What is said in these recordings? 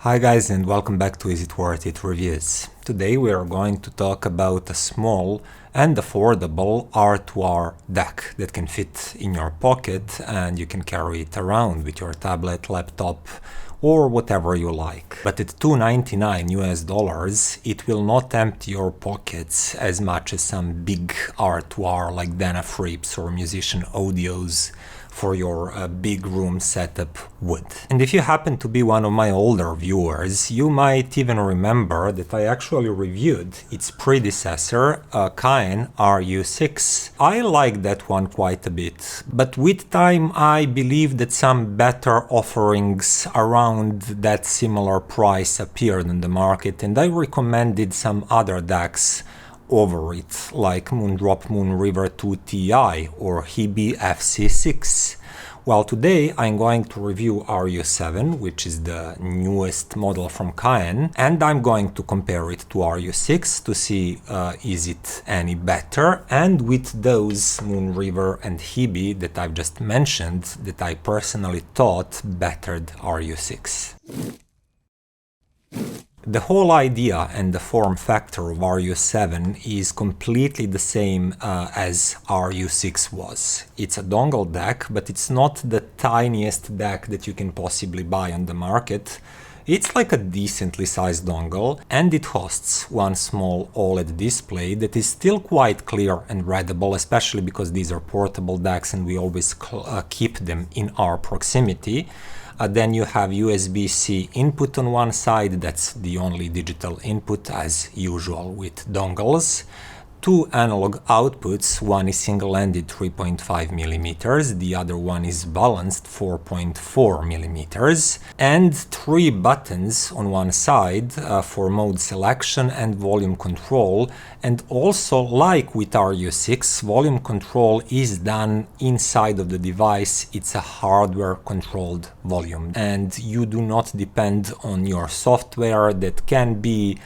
Hi guys, and welcome back to Is It Worth It Reviews. Today we are going to talk about a small and affordable R2R deck that can fit in your pocket and you can carry it around with your tablet, laptop or whatever you like. But at $299 US, it will not empty your pockets as much as some big R2R like Dana Frips or Musician Audios for your big room setup would. And if you happen to be one of my older viewers, you might even remember that I actually reviewed its predecessor, Cayin RU6. I like that one quite a bit, but with time I believe that some better offerings around that similar price appeared in the market, and I recommended some other decks over it, like Moondrop Moonriver 2 Ti or Hiby FC6. Well, today I'm going to review RU7, which is the newest model from Cayin, and I'm going to compare it to RU6 to see is it any better, and with those Moonriver and Hiby that I've just mentioned that I personally thought bettered RU6. The whole idea and the form factor of RU7 is completely the same as RU6 was. It's a dongle deck, but it's not the tiniest deck that you can possibly buy on the market. It's like a decently sized dongle, and it hosts one small OLED display that is still quite clear and readable, especially because these are portable decks and we always keep them in our proximity. Then you have USB-C input on one side, that's the only digital input as usual with dongles. Two analog outputs, one is single-ended 3.5mm, the other one is balanced 4.4mm, and three buttons on one side for mode selection and volume control. And also, like with RU6, volume control is done inside of the device. It's a hardware-controlled volume, and you do not depend on your software that can be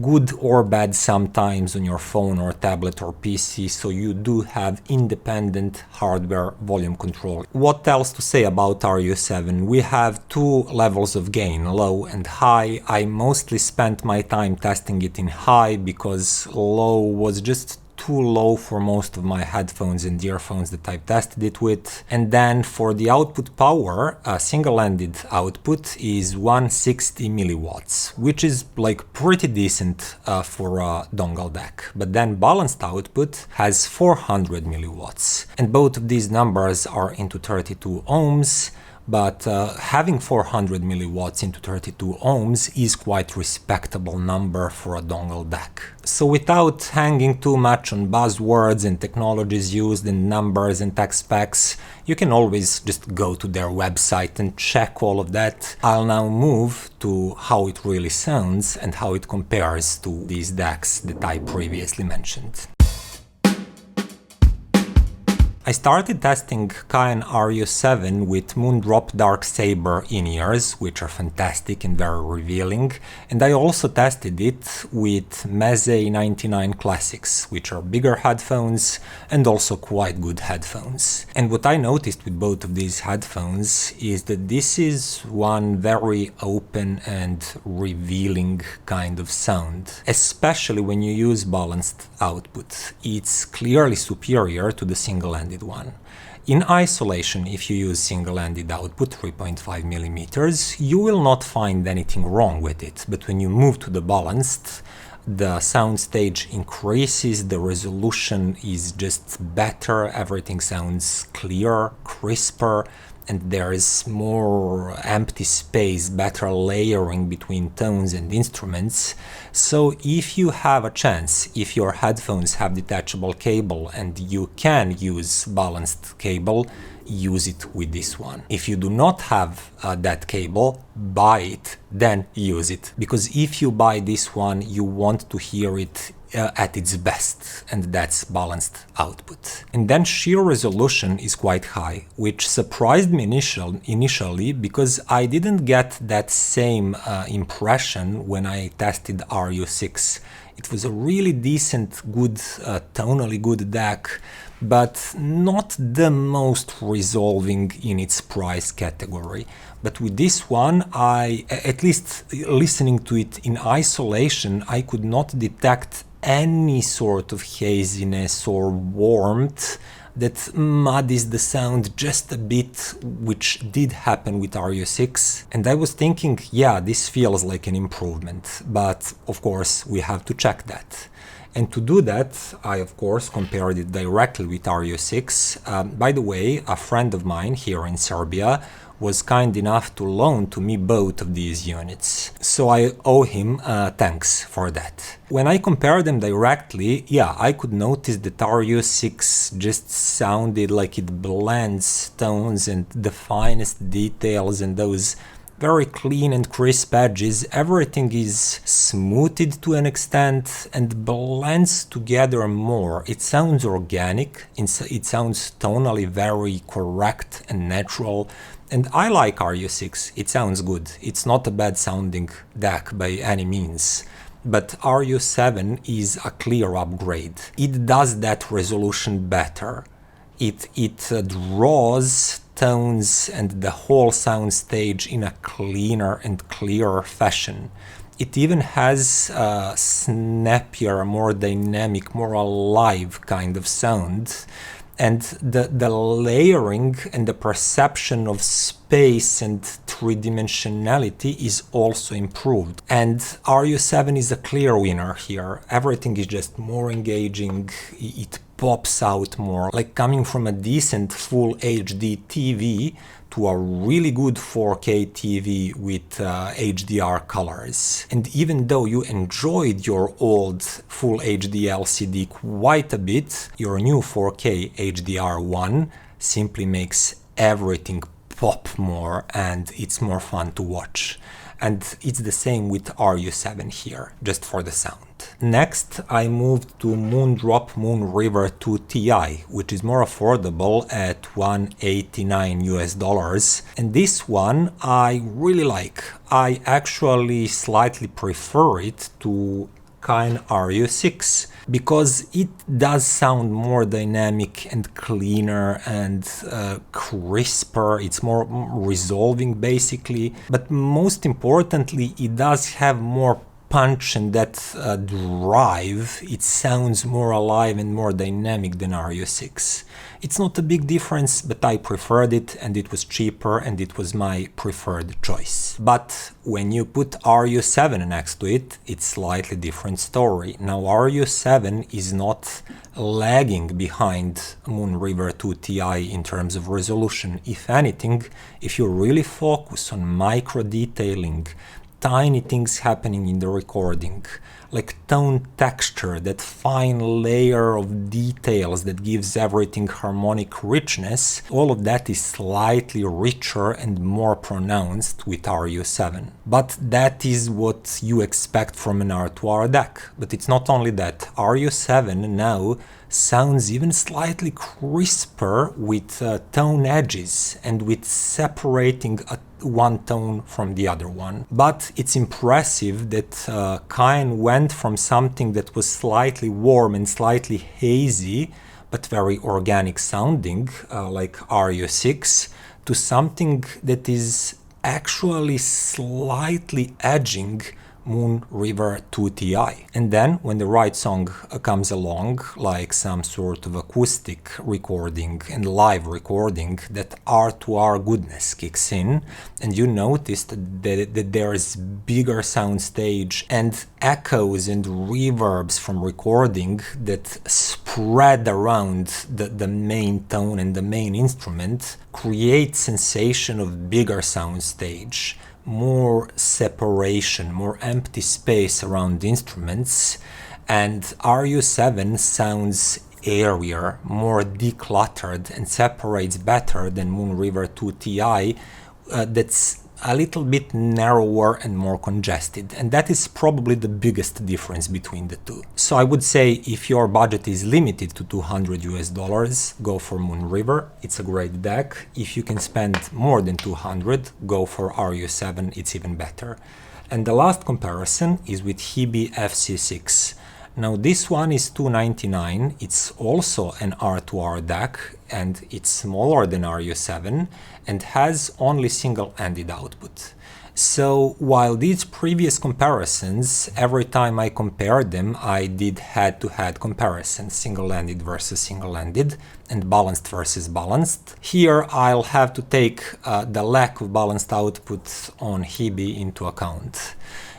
good or bad sometimes on your phone or tablet or PC, so you do have independent hardware volume control. What else to say about RU7? We have two levels of gain, low and high. I mostly spent my time testing it in high because low was just too low for most of my headphones and earphones that I've tested it with. And then for the output power, a single-ended output is 160 milliwatts, which is like pretty decent for a dongle deck. But then balanced output has 400 milliwatts, and both of these numbers are into 32 ohms. But having 400 milliwatts into 32 ohms is quite respectable number for a dongle deck. So without hanging too much on buzzwords and technologies used and numbers and tech specs, you can always just go to their website and check all of that. I'll now move to how it really sounds and how it compares to these decks that I previously mentioned. I started testing Cayin RU7 with Moondrop Dark Saber in-ears, which are fantastic and very revealing, and I also tested it with Meze 99 Classics, which are bigger headphones and also quite good headphones. And what I noticed with both of these headphones is that this is one very open and revealing kind of sound, especially when you use balanced output. It's clearly superior to the single-ended one. In isolation, if you use single-ended output 3.5mm, you will not find anything wrong with it, but when you move to the balanced, the sound stage increases, the resolution is just better, everything sounds clearer, crisper, and there is more empty space, better layering between tones and instruments. So if you have a chance, if your headphones have detachable cable and you can use balanced cable, use it with this one. If you do not have that cable, buy it, then use it. Because if you buy this one, you want to hear it at its best, and that's balanced output. And then sheer resolution is quite high, which surprised me initially because I didn't get that same impression when I tested RU6. It was a really decent, good, tonally good deck, but not the most resolving in its price category. But with this one, at least listening to it in isolation, I could not detect any sort of haziness or warmth that muddies the sound just a bit, which did happen with RU6. And I was thinking, yeah, this feels like an improvement, but of course we have to check that. And to do that, I of course compared it directly with RU6. By the way, a friend of mine here in Serbia was kind enough to loan to me both of these units. So I owe him thanks for that. When I compared them directly, yeah, I could notice that RU6 just sounded like it blends tones and the finest details and those very clean and crisp edges. Everything is smoothed to an extent and blends together more. It sounds organic, it sounds tonally very correct and natural. And I like RU6, it sounds good. It's not a bad sounding DAC by any means. But RU7 is a clear upgrade. It does that resolution better. It draws tones and the whole sound stage in a cleaner and clearer fashion. It even has a snappier, more dynamic, more alive kind of sound. And the layering and the perception of space and three-dimensionality is also improved. And RU7 is a clear winner here. Everything is just more engaging, it pops out more, like coming from a decent full HD TV to a really good 4K TV with HDR colors. And even though you enjoyed your old full HD LCD quite a bit, your new 4K HDR one simply makes everything pop more and it's more fun to watch. And it's the same with RU7 here, just for the sound. Next, I moved to Moondrop Moonriver 2 Ti, which is more affordable at $189 US. And this one I really like. I actually slightly prefer it to Cayin RU6 because it does sound more dynamic and cleaner and crisper. It's more resolving basically, but most importantly it does have more punch and that drive. It sounds more alive and more dynamic than RU6. It's not a big difference, but I preferred it and it was cheaper and it was my preferred choice. But when you put RU7 next to it, it's slightly different story. Now RU7 is not lagging behind Moonriver 2 Ti in terms of resolution. If anything, if you really focus on micro detailing, tiny things happening in the recording, like tone texture, that fine layer of details that gives everything harmonic richness, all of that is slightly richer and more pronounced with RU7. But that is what you expect from an R2R DAC. But it's not only that. RU7 now sounds even slightly crisper with tone edges and with separating one tone from the other one. But it's impressive that Cayin went from something that was slightly warm and slightly hazy but very organic sounding like RU6 to something that is actually slightly edging Moonriver 2 Ti. And then when the right song comes along, like some sort of acoustic recording and live recording, that R2R goodness kicks in and you notice that there is bigger sound stage and echoes and reverbs from recording that spread around the main tone and the main instrument, create sensation of bigger sound stage, more separation, more empty space around the instruments, and RU7 sounds airier, more decluttered and separates better than Moonriver 2 Ti that's a little bit narrower and more congested, and that is probably the biggest difference between the two. So I would say if your budget is limited to $200 US, go for Moonriver, it's a great DAC. If you can spend more than 200, go for RU7, it's even better. And the last comparison is with Hiby FC6. Now this one is $299, it's also an R2R DAC and it's smaller than RU7 and has only single-ended output. So while these previous comparisons, every time I compared them, I did head-to-head comparisons, single-ended versus single-ended and balanced versus balanced. Here I'll have to take the lack of balanced output on Hiby into account.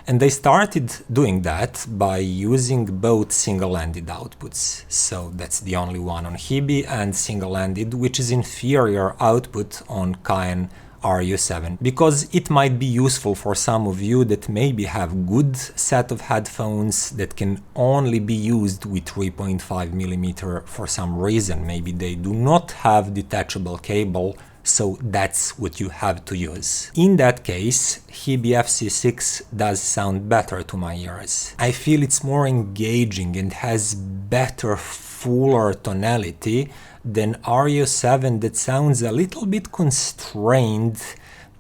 And they started doing that by using both single-ended outputs. So that's the only one on Hiby and single-ended, which is inferior output on Cayin RU7, because it might be useful for some of you that maybe have good set of headphones that can only be used with 3.5mm for some reason. Maybe they do not have detachable cable, so that's what you have to use. In that case, Hiby FC6 does sound better to my ears. I feel it's more engaging and has better, fuller tonality than RU7 that sounds a little bit constrained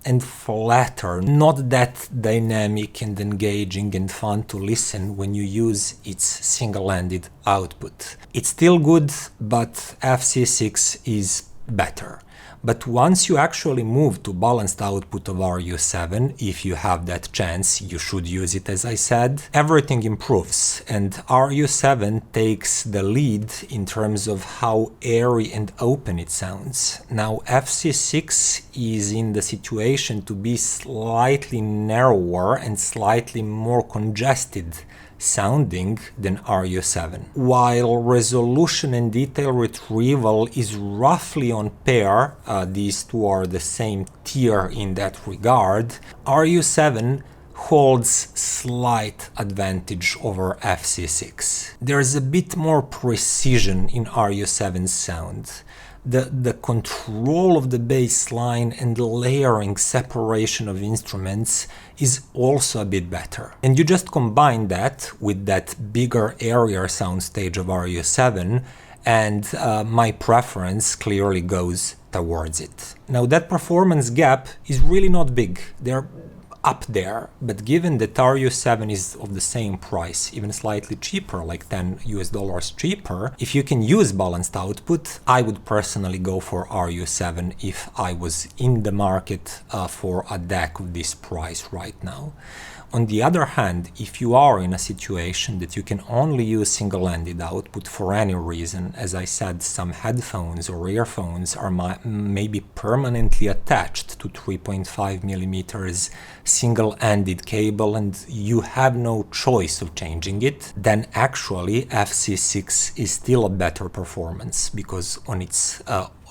and flatter, not that dynamic and engaging and fun to listen when you use its single-ended output. It's still good, but FC6 is better. But once you actually move to balanced output of RU7, if you have that chance, you should use it as I said, everything improves and RU7 takes the lead in terms of how airy and open it sounds. Now FC6 is in the situation to be slightly narrower and slightly more congested sounding than RU7. While resolution and detail retrieval is roughly on pair, these two are the same tier in that regard, RU7 holds slight advantage over FC6. There's a bit more precision in RU7's sound. The control of the bass line and the layering separation of instruments is also a bit better. And you just combine that with that bigger, airier soundstage of RU7 and my preference clearly goes towards it. Now that performance gap is really not big. They're up there, but given that RU7 is of the same price, even slightly cheaper, like $10 cheaper, if you can use balanced output, I would personally go for RU7 if I was in the market for a DAC of this price right now. On the other hand, if you are in a situation that you can only use single-ended output for any reason, as I said, some headphones or earphones are maybe permanently attached to 3.5mm single-ended cable and you have no choice of changing it, then actually FC6 is still a better performance because on its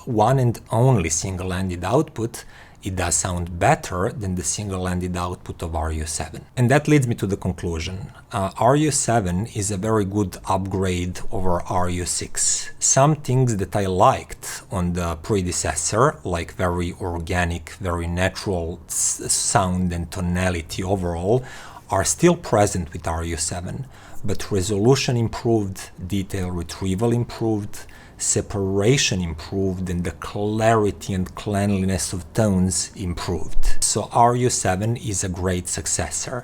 one and only single-ended output, it does sound better than the single-ended output of RU7. And that leads me to the conclusion. RU7 is a very good upgrade over RU6. Some things that I liked on the predecessor, like very organic, very natural sound and tonality overall, are still present with RU7, but resolution improved, detail retrieval improved, separation improved, and the clarity and cleanliness of tones improved. So RU7 is a great successor.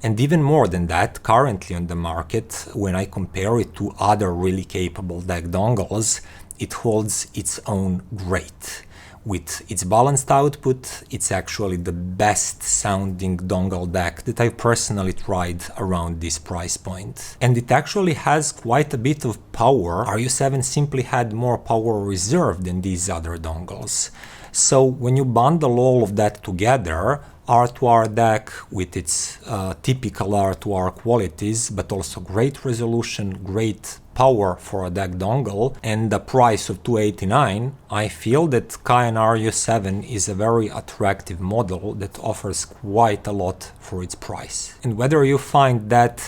And even more than that, currently on the market, when I compare it to other really capable DAC dongles, it holds its own great. With its balanced output, it's actually the best sounding dongle DAC that I've personally tried around this price point. And it actually has quite a bit of power. RU7 simply had more power reserve than these other dongles. So when you bundle all of that together, R2R DAC with its typical R2R qualities, but also great resolution, great power for a DAC dongle, and the price of $289, I feel that Cayin RU7 is a very attractive model that offers quite a lot for its price. And whether you find that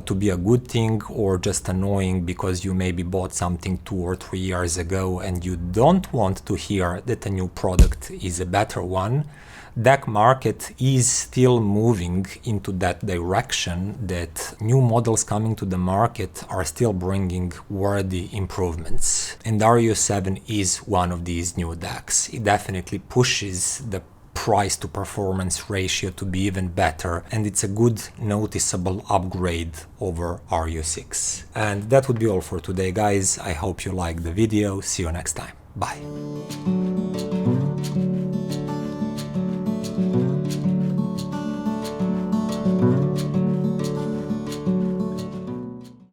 to be a good thing or just annoying because you maybe bought something 2 or 3 years ago and you don't want to hear that a new product is a better one, DAC market is still moving into that direction, that new models coming to the market are still bringing worthy improvements. And RU7 is one of these new DACs. It definitely pushes the price to performance ratio to be even better, and it's a good noticeable upgrade over RU6. And that would be all for today, guys. I hope you liked the video. See you next time. Bye.